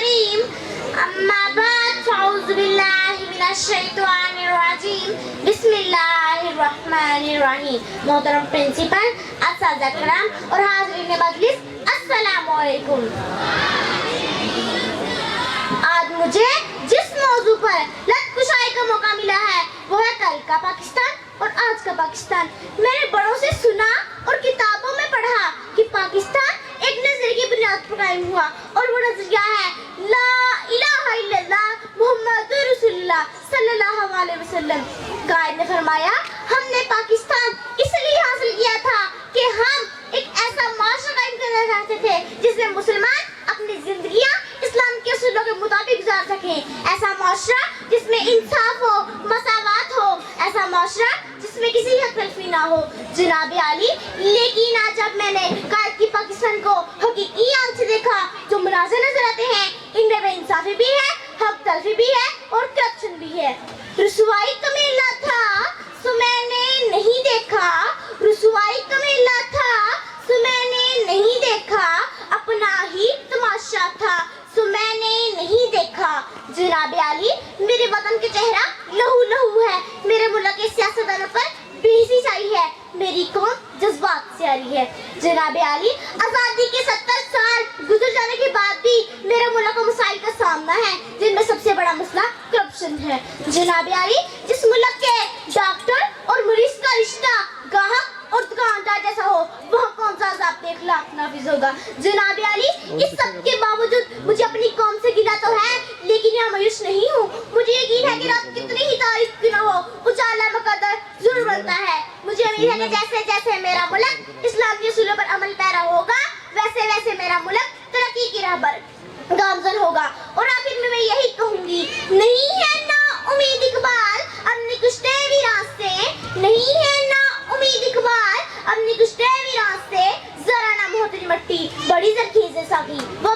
الكريم أما بعد فأعوذ بالله من الشيطان الرجيم بسم الله الرحمن الرحیم. محترم پرنسپل، اساتذہ کرام اور حاضرین مجلس، السلام علیکم. آج مجھے جس موضوع پر لطف کشائی کا موقع ملا ہے وہ ہے کل کا پاکستان اور آج کا پاکستان. میں نے بڑوں سے سنا اور کتابوں میں پڑھا کہ پاکستان ایک نظریے کی بنیاد پر قائم ہوا اور وہ نظریہ ہے لا الہ الا اللہ محمد رسول اللہ صلی اللہ علیہ وسلم. قائد نے فرمایا ہم نے پاکستان اس لیے حاصل کیا تھا کہ ہم ایک ایسا معاشرہ قائم کرنا چاہتے تھے جس میں مسلمان اپنی زندگیاں اسلام کے اصولوں کے مطابق گزار سکیں. ایسا معاشرہ جس میں انصاف ہو، مساوات ہو، ایسا معاشرہ جس میں کسی حق تلفی نہ ہو. جناب عالی، لیکن آج جب میں نے قائد کی پاکستان کو حقیقی آنکھ سے دیکھا جو مناظر نظر آتے ہیں ان میں بے انصافی بھی ہے، حق تلفی بھی ہے اور کرپشن بھی ہے. رسوائی کا میلہ تھا سو میں نے نہیں دیکھا، رسوائی کا میلہ تھا سو میں نے نہیں دیکھا، اپنا ہی تماشا تھا سو میں نے نہیں دیکھا. جناب عالی، میرے وطن کے چہرہ لہو لہو ہے، میرے ملک کے سیاستدانوں پر بے حسی چھائی ہے، میری قوم جذبات سے آ رہی ہے. جناب عالی، آزادی کے 70 سال گزر جانے کے بعد بھی میرے ملک کو مسائل کا سامنا ہے جن میں سب سے بڑا مسئلہ کرپشن ہے. جناب عالی، جس ملک کے ڈاکٹر اور مریض کا رشتہ گاہک اور دکاندار جیسا ہو وہاں کون سا ضابطۂ اخلاق نافذ ہوگا. جناب عالی، اس سب کے باوجود مجھے اپنی قوم سے گلہ تو ہے لیکن یہاں مایوس نہیں ہوں. مجھے یقین ہے کہ رب کتنی ہی تعریف کی نہ ہو اجالا مقدر ضرور بنتا ہے. مجھے امید ہے کہ جیسے جیسے میرا ملک اسلام کے اصولوں پر عمل پیرا ہوگا ویسے ویسے میرا ملک ترقی کی راہ پر گامزن ہوگا. اور آخر میں یہی کہوں گی، نہیں ہے نا امید اقبال اپنے کشتے ویران سے، نہیں ہے نا امید اقبال اپنی کشتے ویران سے، ذرا نہ محتری مٹی بڑی زرخیز ساقی وہ